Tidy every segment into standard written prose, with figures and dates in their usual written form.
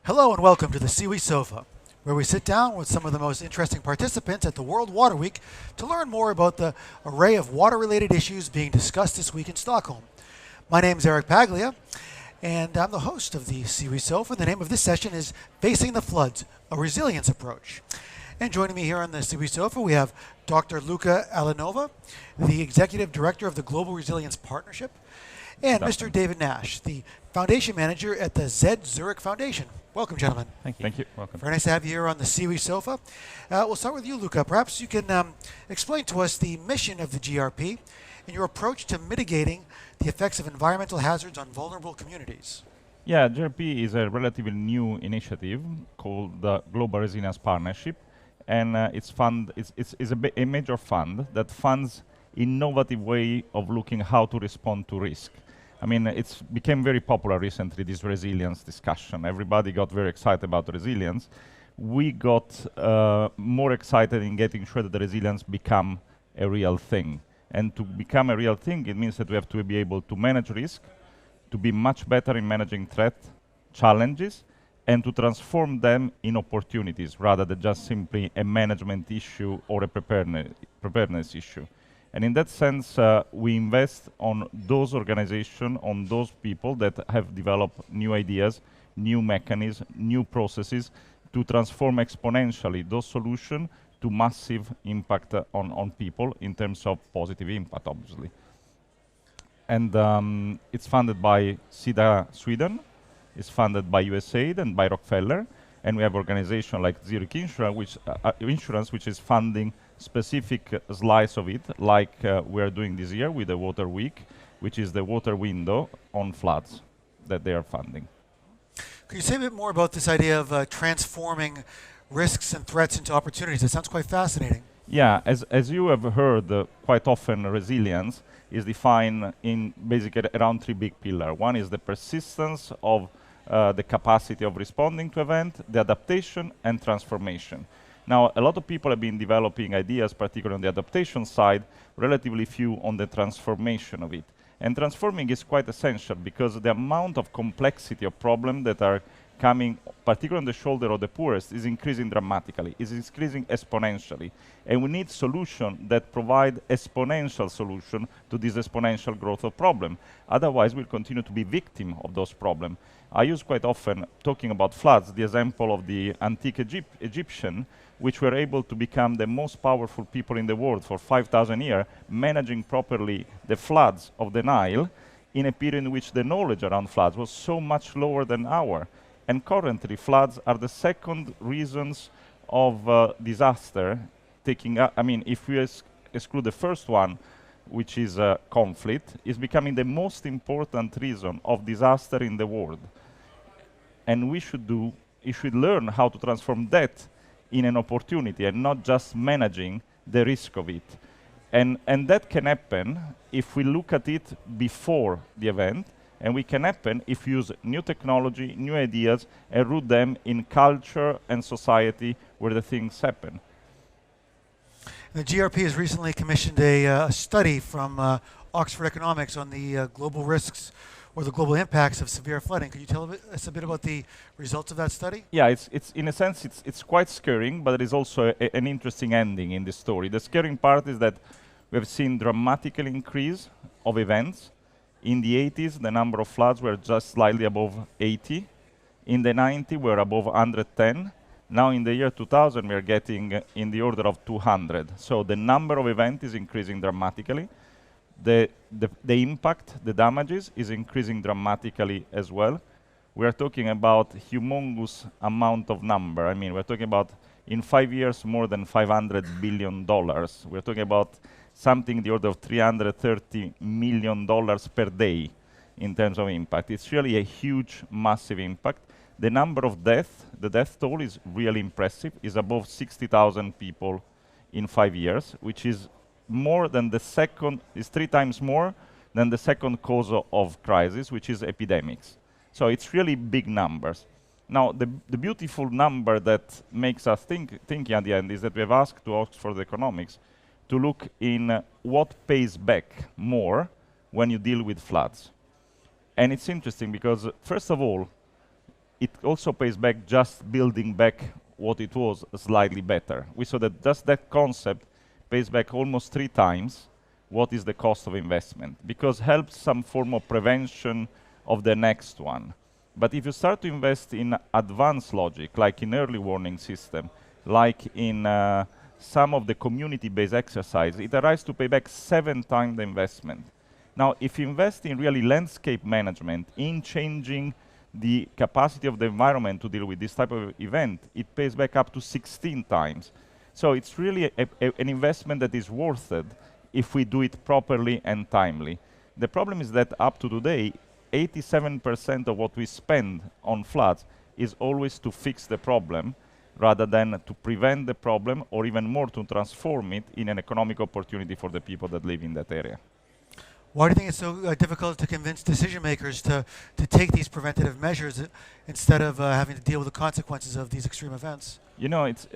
Hello and welcome to the SIWI Sofa, where we sit down with some of the most interesting participants at the World Water Week to learn more about the array of water-related issues being discussed this week in Stockholm. My name is Eric Paglia, and I'm the host of the SIWI Sofa. The name of this session is Facing the Floods, a Resilience Approach. And joining me here on the SIWI Sofa, we have Dr. Luca Alanova, the Executive Director of the Global Resilience Partnership, and Mr. David Nash, the Foundation Manager at the Z Zurich Foundation. Welcome, gentlemen. Thank you. Thank you. Welcome. Very nice to have you here on the SIWI Sofa. We'll start with you, Luca. Perhaps you can explain to us the mission of the GRP and your approach to mitigating the effects of environmental hazards on vulnerable communities. Yeah, GRP is a relatively new initiative called the Global Resilience Partnership, and it's a major fund that funds innovative way of looking how to respond to risk. I mean, it's became very popular recently, this resilience discussion. Everybody got very excited about resilience. We got more excited in getting sure that the resilience become a real thing. And to become a real thing, it means that we have to be able to manage risk, to be much better in managing threat, challenges, and to transform them in opportunities rather than just simply a management issue or a preparedness issue. And in that sense, we invest on those organizations, on those people that have developed new ideas, new mechanisms, new processes to transform exponentially those solutions to massive impact on people in terms of positive impact, obviously. And it's funded by SIDA Sweden, it's funded by USAID and by Rockefeller, and we have organizations like Zurich Insurance, which is funding specific slice of it, like we are doing this year with the Water Week, which is the water window on floods that they are funding. Could you say a bit more about this idea of transforming risks and threats into opportunities? It sounds quite fascinating. Yeah, as you have heard, quite often resilience is defined in basically around three big pillars. One is the persistence of the capacity of responding to event, the adaptation, and transformation. Now, a lot of people have been developing ideas, particularly on the adaptation side, relatively few on the transformation of it. And transforming is quite essential because the amount of complexity of problems that are coming, particularly on the shoulder of the poorest, is increasing dramatically, is increasing exponentially. And we need solutions that provide exponential solution to this exponential growth of problem. Otherwise, we'll continue to be victim of those problems. I use quite often, talking about floods, the example of the antique Egyptian, which were able to become the most powerful people in the world for 5,000 years, managing properly the floods of the Nile in a period in which the knowledge around floods was so much lower than ours. And currently, floods are the second reasons of disaster. If we exclude the first one, which is conflict, is becoming the most important reason of disaster in the world. And we should learn how to transform that in an opportunity and not just managing the risk of it. And that can happen if we look at it before the event, and we can happen if we use new technology, new ideas, and root them in culture and society where the things happen. The GRP has recently commissioned a study from Oxford Economics on the global risks or the global impacts of severe flooding. Could you tell us a bit about the results of that study? Yeah, it's in a sense, it's quite scaring, but there is also an interesting ending in this story. The scaring part is that we have seen dramatically increase of events. In the 80s, the number of floods were just slightly above 80. In the 90s, we were above 110. Now in the year 2000, we are getting in the order of 200. So the number of events is increasing dramatically. The impact, the damages, is increasing dramatically as well. We are talking about humongous amount of number. I mean, we're talking about, in 5 years, more than $500 billion. We're talking about something in the order of $330 million per day in terms of impact. It's really a huge, massive impact. The number of deaths, the death toll is really impressive, is above 60,000 people in 5 years, which is more than the second, is 3 times more than the second cause of crisis, which is epidemics. So it's really big numbers. Now, the beautiful number that makes us thinking at the end is that we have asked to Oxford Economics to look in what pays back more when you deal with floods. And it's interesting because, first of all, it also pays back just building back what it was slightly better. We saw that just that concept pays back almost 3 times what is the cost of investment, because helps some form of prevention of the next one. But if you start to invest in advanced logic, like in early warning system, like in some of the community-based exercise, it arrives to pay back 7 times the investment. Now, if you invest in really landscape management, in changing the capacity of the environment to deal with this type of event, it pays back up to 16 times. So it's really an investment that is worth it if we do it properly and timely. The problem is that up to today, 87% of what we spend on floods is always to fix the problem rather than to prevent the problem, or even more to transform it in an economic opportunity for the people that live in that area. Why do you think it's so difficult to convince decision makers to take these preventative measures instead of having to deal with the consequences of these extreme events? You know, it's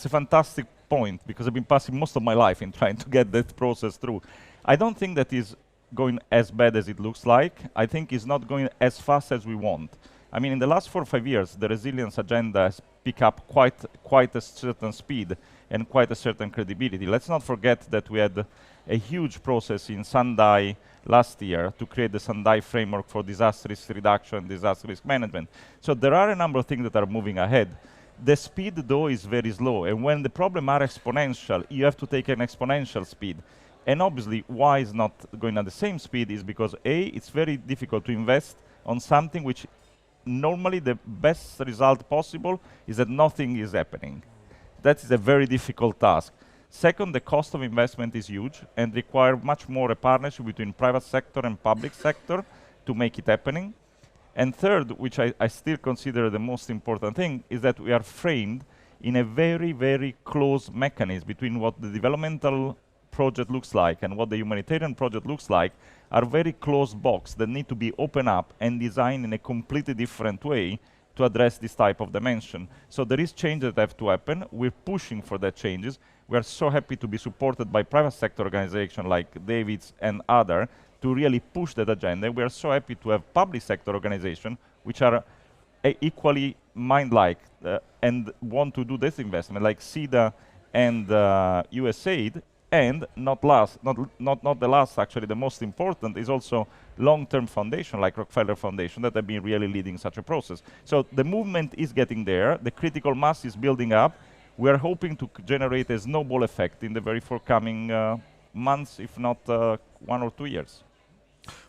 a fantastic point, because I've been passing most of my life in trying to get that process through. I don't think that is going as bad as it looks like. I think it's not going as fast as we want. I mean, in the last 4 or 5 years, the resilience agenda has picked up quite a certain speed and quite a certain credibility. Let's not forget that we had a huge process in Sendai last year to create the Sendai framework for disaster risk reduction and disaster risk management. So there are a number of things that are moving ahead. The speed, though, is very slow, and when the problems are exponential, you have to take an exponential speed. And obviously, why it's not going at the same speed is because A, it's very difficult to invest on something which normally the best result possible is that nothing is happening. That is a very difficult task. Second, the cost of investment is huge and require much more a partnership between private sector and public sector to make it happening. And third, which I still consider the most important thing, is that we are framed in a very, very close mechanism between what the developmental project looks like and what the humanitarian project looks like, are very close box that need to be opened up and designed in a completely different way to address this type of dimension. So there is change that have to happen. We're pushing for that changes. We are so happy to be supported by private sector organizations like David's and other to really push that agenda. We are so happy to have public sector organizations which are equally mind-like and want to do this investment, like SIDA and USAID. And not the last, actually, the most important is also long-term foundation like Rockefeller Foundation that have been really leading such a process. So the movement is getting there. The critical mass is building up. We are hoping to generate a snowball effect in the very forthcoming months, if not 1 or 2 years.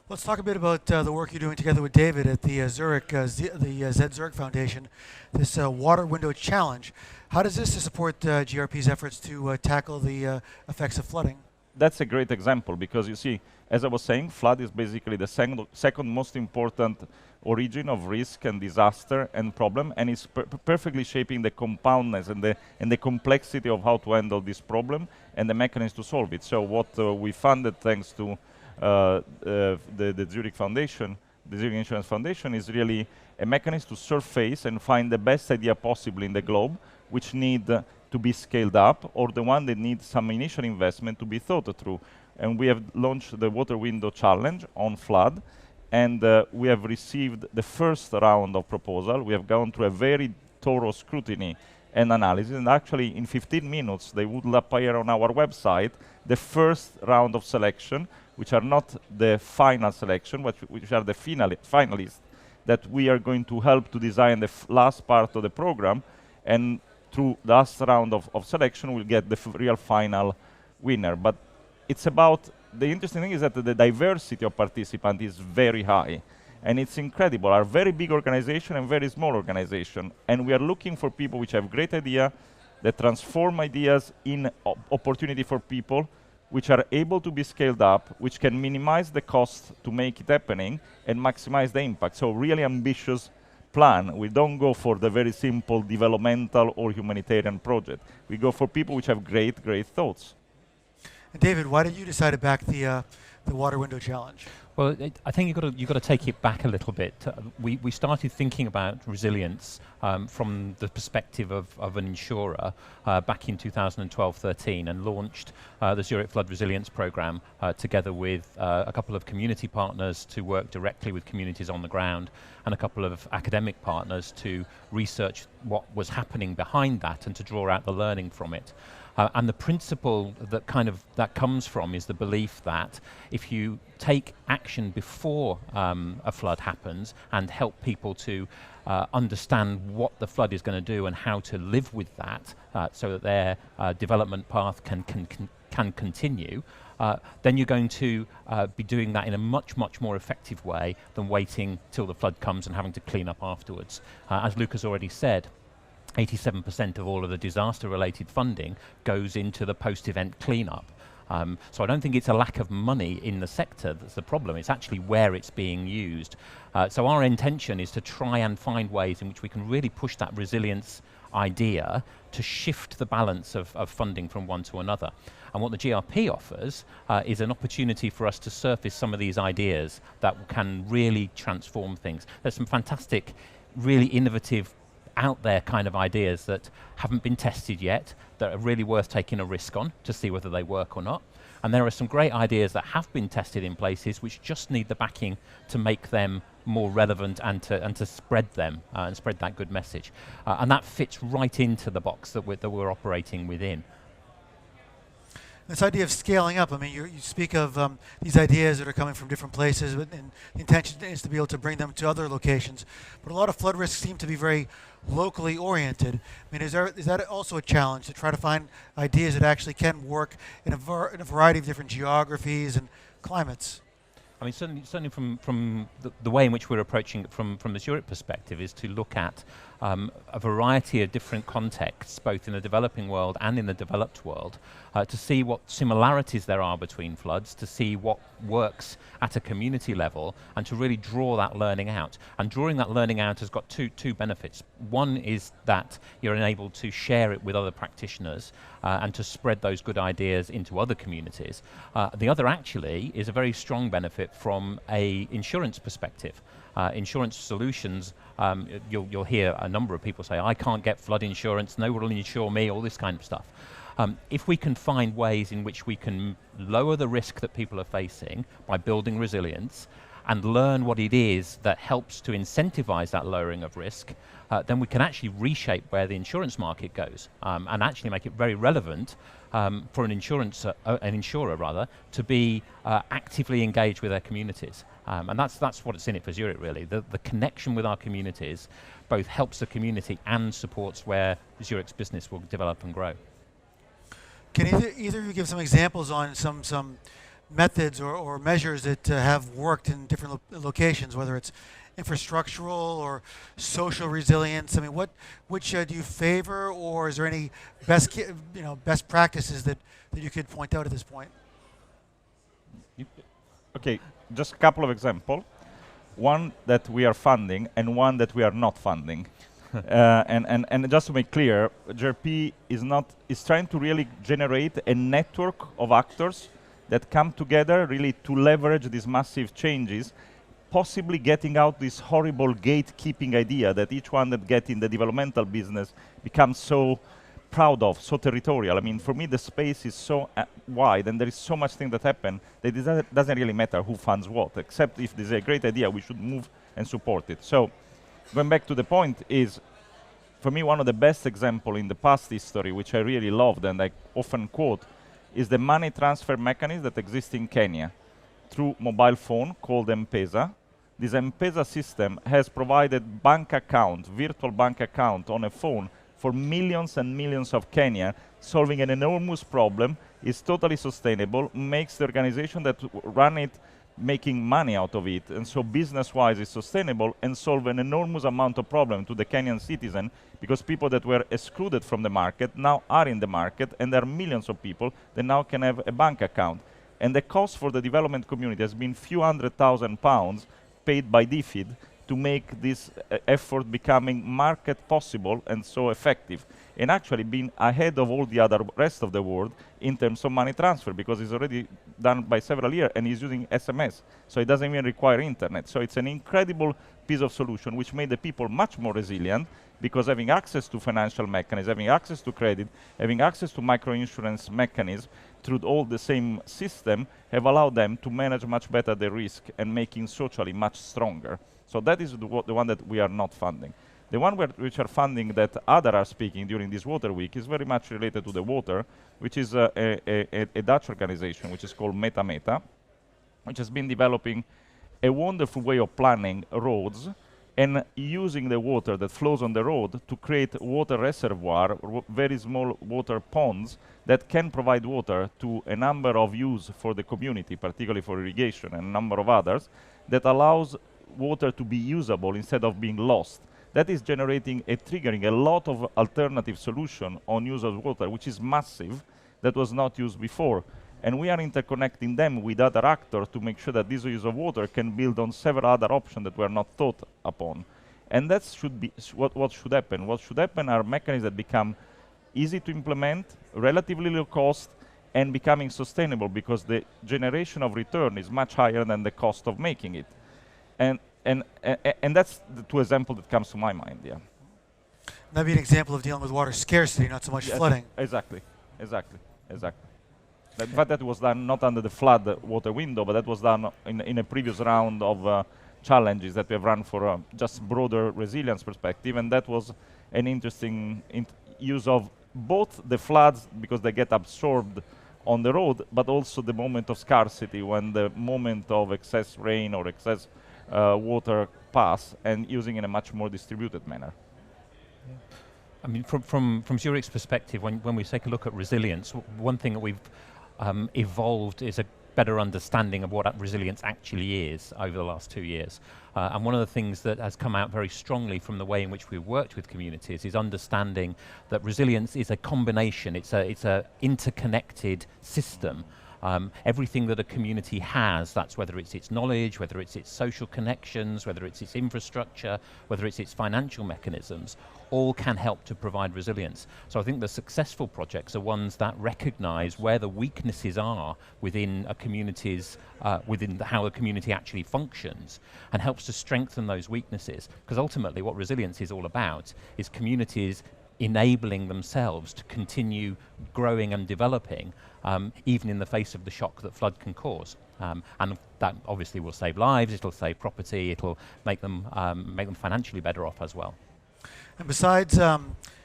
Let's talk a bit about the work you're doing together with David at the Zurich, the Z Zurich Foundation, this Water Window Challenge. How does this support GRP's efforts to tackle the effects of flooding? That's a great example, because you see, as I was saying, flood is basically the second most important origin of risk and disaster and problem, and it's perfectly shaping the compoundness and the complexity of how to handle this problem and the mechanism to solve it. So what we funded, thanks to the Zurich Foundation, the Zurich Insurance Foundation, is really a mechanism to surface and find the best idea possible in the globe, which need to be scaled up, or the one that needs some initial investment to be thought through. And we have launched the Water Window Challenge on flood, and we have received the first round of proposal. We have gone through a very thorough scrutiny and analysis, and actually in 15 minutes they would appear on our website, the first round of selection, which are not the final selection, which are the finalists that we are going to help to design the last part of the program, and through the last round of selection we'll get the real final winner. But it's about, the interesting thing is that the diversity of participants is very high, and it's incredible. Our very big organization and very small organization, and we are looking for people which have great idea, that transform ideas in opportunity for people, which are able to be scaled up, which can minimize the cost to make it happening and maximize the impact. So really ambitious plan. We don't go for the very simple developmental or humanitarian project. We go for people which have great thoughts. And David, why did you decide to back the Water Window Challenge? Well, I think you've got to take it back a little bit. We started thinking about resilience from the perspective of an insurer back in 2012-13 and launched the Zurich Flood Resilience Programme together with a couple of community partners to work directly with communities on the ground and a couple of academic partners to research what was happening behind that and to draw out the learning from it. And the principle that comes from is the belief that if you take action before a flood happens and help people to understand what the flood is going to do and how to live with that, so that their development path can continue, then you're going to be doing that in a much more effective way than waiting till the flood comes and having to clean up afterwards. As Luke has already said, 87% of all of the disaster-related funding goes into the post-event cleanup. So I don't think it's a lack of money in the sector that's the problem. It's actually where it's being used. So our intention is to try and find ways in which we can really push that resilience idea to shift the balance of funding from one to another. And what the GRP offers is an opportunity for us to surface some of these ideas that can really transform things. There's some fantastic, really innovative out there kind of ideas that haven't been tested yet, that are really worth taking a risk on to see whether they work or not. And there are some great ideas that have been tested in places which just need the backing to make them more relevant and to spread them and spread that good message. And that fits right into the box that we're operating within. This idea of scaling up, I mean, you speak of these ideas that are coming from different places, and the intention is to be able to bring them to other locations. But a lot of flood risks seem to be very locally oriented. I mean, is that also a challenge to try to find ideas that actually can work in a variety of different geographies and climates? I mean, certainly from the way in which we're approaching it from the Zurich perspective is to look at a variety of different contexts, both in the developing world and in the developed world, to see what similarities there are between floods, to see what works at a community level, and to really draw that learning out. And drawing that learning out has got two benefits. One is that you're enabled to share it with other practitioners and to spread those good ideas into other communities. The other actually is a very strong benefit from a insurance perspective. Insurance solutions, you'll hear a number of people say, I can't get flood insurance, no one will insure me, all this kind of stuff. If we can find ways in which we can lower the risk that people are facing by building resilience and learn what it is that helps to incentivize that lowering of risk, then we can actually reshape where the insurance market goes and actually make it very relevant for an insurer to be actively engaged with their communities. And that's what's in it for Zurich, really. The connection with our communities both helps the community and supports where Zurich's business will develop and grow. Can either of you give some examples on some methods or measures that have worked in different locations, whether it's infrastructural or social resilience? I mean, which do you favor, or is there any best practices that you could point out at this point? Okay, just a couple of examples. One that we are funding and one that we are not funding. And just to make clear, GRP is trying to really generate a network of actors that come together really to leverage these massive changes, possibly getting out this horrible gatekeeping idea that each one that gets in the developmental business becomes so proud of, so territorial. I mean, for me, the space is so wide and there is so much thing that happen that it doesn't really matter who funds what, except if there's a great idea, we should move and support it. So going back to the point is, for me, one of the best example in the past history, which I really loved and I often quote, is the money transfer mechanism that exists in Kenya through mobile phone called M-Pesa. This M-Pesa system has provided bank account, virtual bank account on a phone for millions and millions of Kenya, solving an enormous problem, is totally sustainable, makes the organization that run it making money out of it, and so business-wise is sustainable and solve an enormous amount of problem to the Kenyan citizen, because people that were excluded from the market now are in the market, and there are millions of people that now can have a bank account. And the cost for the development community has been few £100,000 paid by DFID to make this effort becoming market possible and so effective, and actually being ahead of all the other rest of the world in terms of money transfer, because it's already done by several years and is using SMS, so it doesn't even require internet. So it's an incredible piece of solution which made the people much more resilient, because having access to financial mechanisms, having access to credit, having access to microinsurance mechanisms through all the same system have allowed them to manage much better the risk and making socially much stronger. So that is the one that we are not funding. The one which are funding that others are speaking during this Water Week is very much related to the water, which is a Dutch organization which is called Meta, which has been developing a wonderful way of planning roads and using the water that flows on the road to create water reservoir, very small water ponds that can provide water to a number of use for the community, particularly for irrigation and a number of others, that allows water to be usable instead of being lost. That is triggering a lot of alternative solution on use of water, which is massive, that was not used before. And we are interconnecting them with other actors to make sure that this use of water can build on several other options that were not thought upon. And that should be what should happen. What should happen are mechanisms that become easy to implement, relatively low cost, and becoming sustainable, because the generation of return is much higher than the cost of making it. And that's the two examples that comes to my mind, yeah. That'd be an example of dealing with water scarcity, not so much flooding. Exactly. In fact, that was done not under the flood water window, but that was done in a previous round of challenges that we have run for just broader resilience perspective, and that was an interesting use of both the floods, because they get absorbed on the road, but also the moment of scarcity, when the moment of excess rain or excess water pass, and using in a much more distributed manner. Yeah. I mean, from Zurich's perspective, when we take a look at resilience, one thing that we've evolved is a better understanding of what resilience actually is over the last 2 years. And one of the things that has come out very strongly from the way in which we've worked with communities is understanding that resilience is a combination, it's a interconnected system. Everything that a community has, that's whether it's its knowledge, whether it's its social connections, whether it's its infrastructure, whether it's its financial mechanisms, all can help to provide resilience. So I think the successful projects are ones that recognize where the weaknesses are within a community's, within how a community actually functions, and helps to strengthen those weaknesses. Because ultimately what resilience is all about is communities enabling themselves to continue growing and developing, even in the face of the shock that flood can cause. And that obviously will save lives, it'll save property, it'll make them financially better off as well. And besides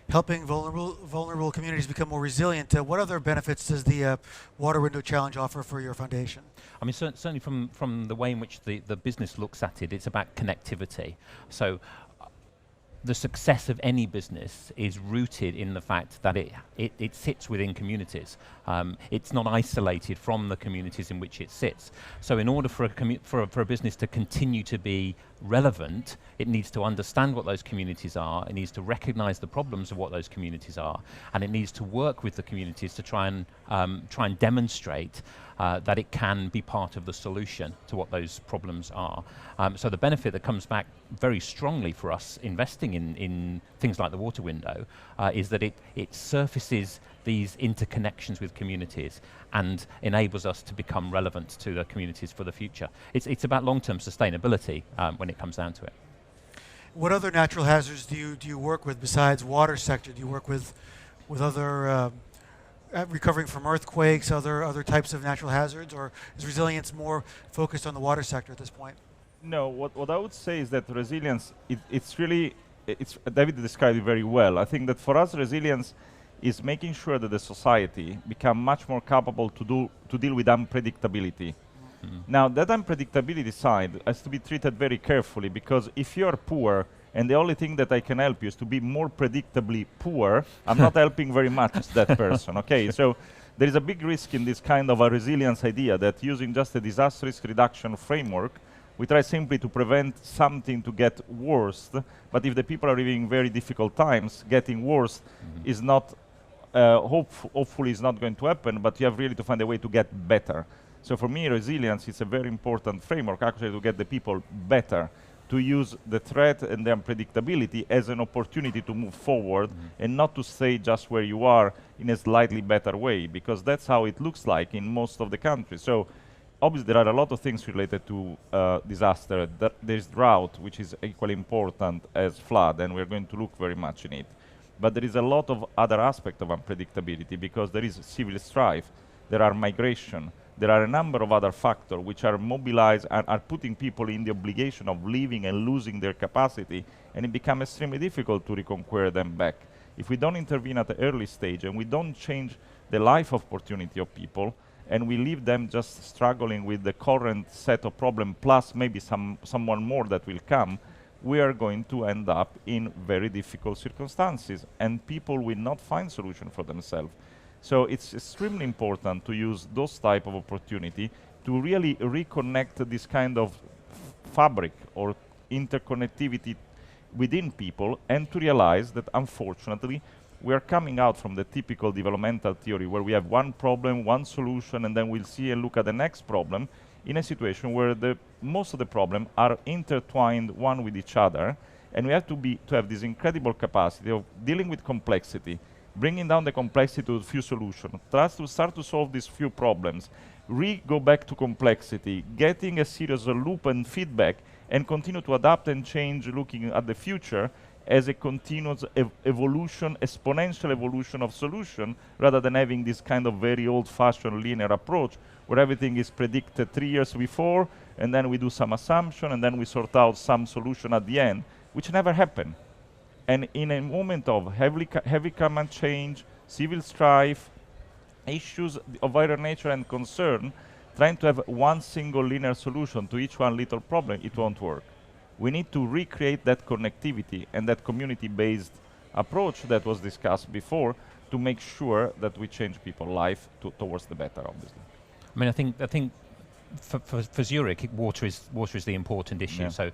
helping vulnerable communities become more resilient, what other benefits does the Water Window Challenge offer for your foundation? I mean, certainly from the way in which the business looks at it, it's about connectivity. So the success of any business is rooted in the fact that it sits within communities. It's not isolated from the communities in which it sits. So in order for a business to continue to be relevant, it needs to understand what those communities are, it needs to recognize the problems of what those communities are, and it needs to work with the communities to try and demonstrate that it can be part of the solution to what those problems are. So the benefit that comes back very strongly for us investing in things like the water window is that it surfaces these interconnections with communities and enables us to become relevant to the communities for the future. It's about long-term sustainability when it comes down to it. What other natural hazards do you work with besides water sector? Do you work with other recovering from earthquakes, other types of natural hazards, or is resilience more focused on the water sector at this point? No, what I would say is that resilience, David described it very well. I think that for us, resilience is making sure that the society become much more capable to deal with unpredictability. Mm-hmm. Now, that unpredictability side has to be treated very carefully, because if you're poor and the only thing that I can help you is to be more predictably poor, I'm not helping very much that person, okay? So there is a big risk in this kind of a resilience idea that using just a disaster risk reduction framework, we try simply to prevent something to get worse, but if the people are living very difficult times, getting worse is not, hopefully is not going to happen, but you have really to find a way to get better. So for me, resilience is a very important framework actually to get the people better to use the threat and the unpredictability as an opportunity to move forward and not to stay just where you are in a slightly better way, because that's how it looks like in most of the countries. So obviously there are a lot of things related to disaster. There's drought, which is equally important as flood, and we're going to look very much in it. But there is a lot of other aspects of unpredictability, because there is civil strife, there are migration, there are a number of other factors which are mobilized and are putting people in the obligation of leaving and losing their capacity, and it becomes extremely difficult to reconquer them back. If we don't intervene at the early stage and we don't change the life opportunity of people, and we leave them just struggling with the current set of problems, plus maybe someone more that will come, we are going to end up in very difficult circumstances, and people will not find solution for themselves. So it's extremely important to use those type of opportunity to really reconnect this kind of fabric or interconnectivity within people, and to realize that unfortunately we are coming out from the typical developmental theory where we have one problem, one solution, and then we'll see and look at the next problem, in a situation where most of the problems are intertwined one with each other, and we have to have this incredible capacity of dealing with complexity, bringing down the complexity to a few solutions, try to start to solve these few problems, go back to complexity, getting a series of loop and feedback, and continue to adapt and change, looking at the future as a continuous evolution, exponential evolution of solution, rather than having this kind of very old-fashioned linear approach where everything is predicted 3 years before, and then we do some assumption, and then we sort out some solution at the end, which never happened. And in a moment of heavy climate change, civil strife, issues of viral nature and concern, trying to have one single linear solution to each one little problem, it won't work. We need to recreate that connectivity and that community-based approach that was discussed before, to make sure that we change people's life towards the better, obviously. I mean, I think for Zurich, water is the important issue. Yeah. So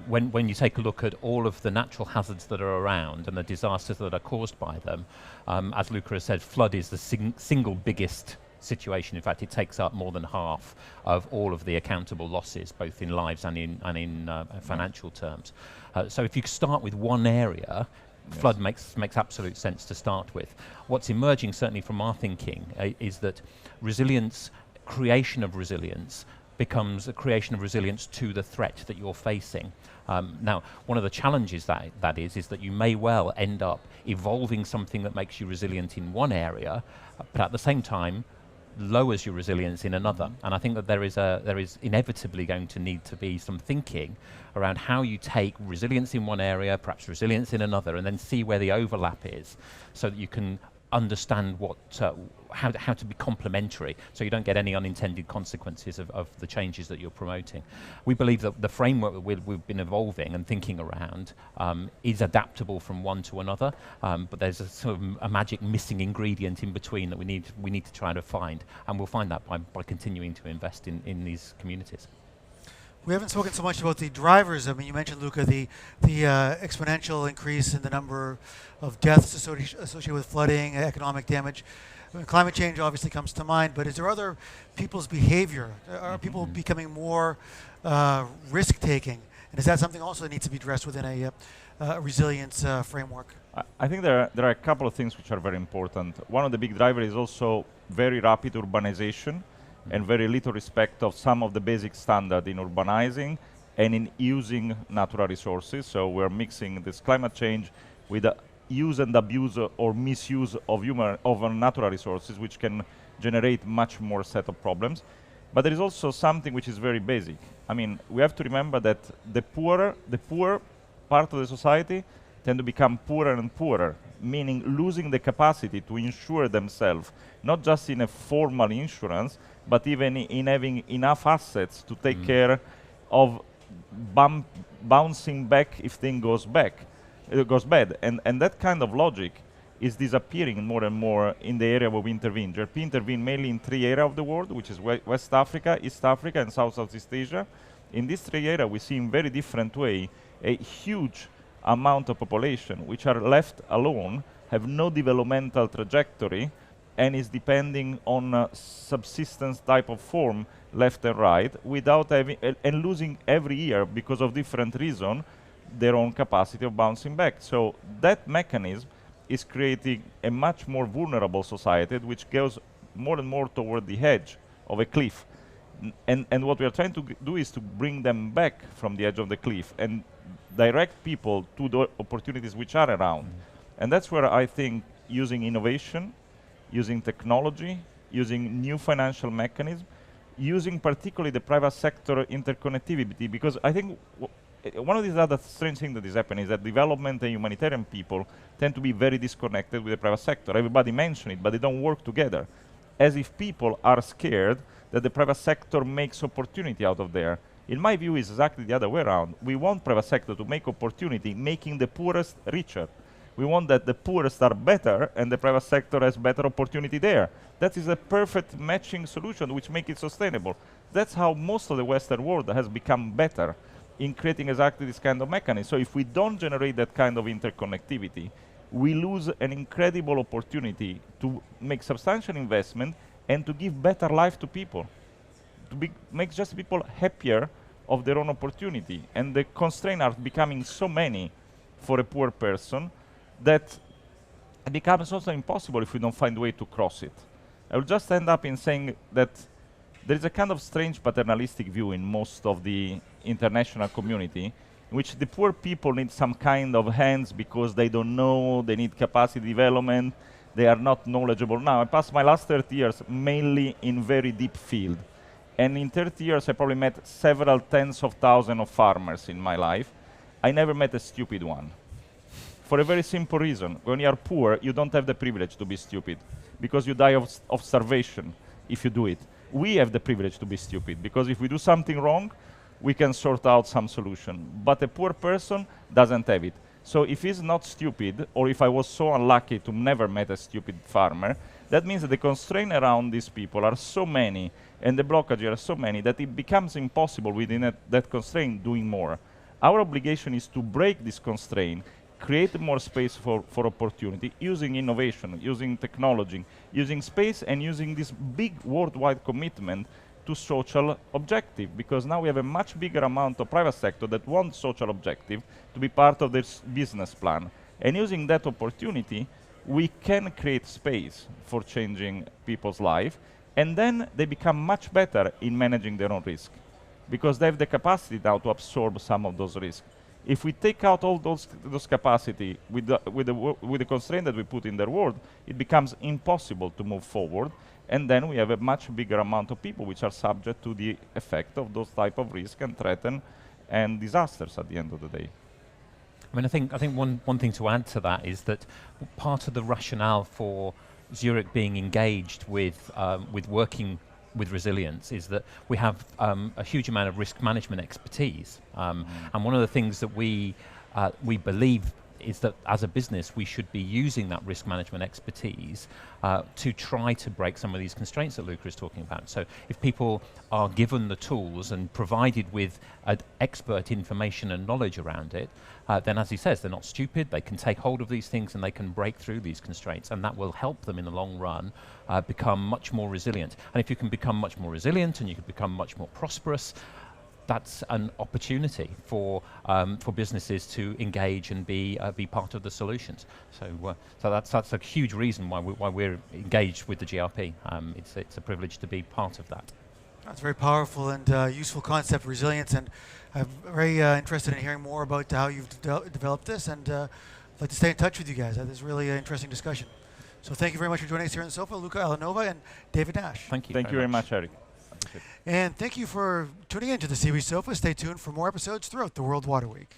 when you take a look at all of the natural hazards that are around and the disasters that are caused by them, as Luca has said, flood is the single biggest situation. In fact, it takes up more than half of all of the accountable losses, both in lives and in financial terms. So if you start with one area, flood makes absolute sense to start with. What's emerging, certainly from our thinking, is that creation of resilience becomes a creation of resilience to the threat that you're facing. Now, one of the challenges that is that you may well end up evolving something that makes you resilient in one area, but at the same time lowers your resilience in another. And I think that there is inevitably going to need to be some thinking around how you take resilience in one area, perhaps resilience in another, and then see where the overlap is, so that you can understand how to be complementary, so you don't get any unintended consequences of the changes that you're promoting. We believe that the framework that we've been evolving and thinking around is adaptable from one to another, but there's a sort of a magic missing ingredient in between that we need to try to find, and we'll find that by continuing to invest in these communities. We haven't spoken so much about the drivers. I mean, you mentioned, Luca, the exponential increase in the number of deaths associated with flooding, economic damage. I mean, climate change obviously comes to mind, but is there other people's behavior? Are people becoming more risk-taking? And is that something also that needs to be addressed within a resilience framework? I think there are a couple of things which are very important. One of the big drivers is also very rapid urbanization, and very little respect of some of the basic standards in urbanizing and in using natural resources. So we're mixing this climate change with the use and abuse or misuse of natural resources, which can generate much more set of problems. But there is also something which is very basic. I mean, we have to remember that the poor part of the society tend to become poorer and poorer, meaning losing the capacity to insure themselves, not just in a formal insurance, but even in having enough assets to take care of bouncing back if thing goes bad. And that kind of logic is disappearing more and more in the area where we intervene. JRP intervene mainly in 3 areas of the world, which is West Africa, East Africa, and Southeast Asia. In these 3 areas, we see in very different way a huge amount of population which are left alone, have no developmental trajectory, and is depending on a subsistence type of form left and right without having and losing every year because of different reasons their own capacity of bouncing back. So that mechanism is creating a much more vulnerable society which goes more and more toward the edge of a cliff. And what we are trying to do is to bring them back from the edge of the cliff and direct people to the opportunities which are around. And that's where I think using innovation, using technology, using new financial mechanisms, using particularly the private sector interconnectivity, because I think one of these other strange things that is happening is that development and humanitarian people tend to be very disconnected with the private sector. Everybody mentions it, but they don't work together. As if people are scared that the private sector makes opportunity out of there. In my view, it's exactly the other way around. We want private sector to make opportunity, making the poorest richer. We want that the poorest are better and the private sector has better opportunity there. That is a perfect matching solution which makes it sustainable. That's how most of the Western world has become better in creating exactly this kind of mechanism. So if we don't generate that kind of interconnectivity, we lose an incredible opportunity to make substantial investment and to give better life to people, to make just people happier of their own opportunity. And the constraints are becoming so many for a poor person that it becomes also impossible if we don't find a way to cross it. I will just end up in saying that there is a kind of strange paternalistic view in most of the international community in which the poor people need some kind of hands because they don't know, they need capacity development, they are not knowledgeable. Now, I passed my last 30 years mainly in very deep field. And in 30 years, I probably met several tens of thousands of farmers in my life. I never met a stupid one. For a very simple reason. When you are poor, you don't have the privilege to be stupid because you die of starvation if you do it. We have the privilege to be stupid because if we do something wrong, we can sort out some solution. But a poor person doesn't have it. So if he's not stupid, or if I was so unlucky to never met a stupid farmer, that means that the constraints around these people are so many, and the blockages are so many, that it becomes impossible within that constraint doing more. Our obligation is to break this constraint, create more space for opportunity, using innovation, using technology, using space, and using this big worldwide commitment to social objective, because now we have a much bigger amount of private sector that wants social objective to be part of their business plan. And using that opportunity, we can create space for changing people's life, and then they become much better in managing their own risk, because they have the capacity now to absorb some of those risks. If we take out all those capacity with the constraint that we put in their world, it becomes impossible to move forward. And then we have a much bigger amount of people which are subject to the effect of those type of risk and threaten and disasters at the end of the day. I mean, I think one thing to add to that is that part of the rationale for Zurich being engaged with working with resilience is that we have a huge amount of risk management expertise, and one of the things that we believe is that as a business we should be using that risk management expertise to try to break some of these constraints that Luca is talking about. So if people are given the tools and provided with expert information and knowledge around it, then as he says, they're not stupid, they can take hold of these things and they can break through these constraints, and that will help them in the long run become much more resilient. And if you can become much more resilient and you can become much more prosperous, that's an opportunity for businesses to engage and be part of the solutions. So that's a huge reason why we're engaged with the GRP. It's a privilege to be part of that. That's a very powerful and useful concept, resilience, and I'm very interested in hearing more about how you've developed this, and I'd like to stay in touch with you guys. This is really an interesting discussion. So thank you very much for joining us here on the sofa, Luca Alanova and David Nash. Thank you. Thank you very much, Eric. And thank you for tuning in to the SIWI Sofa. Stay tuned for more episodes throughout the World Water Week.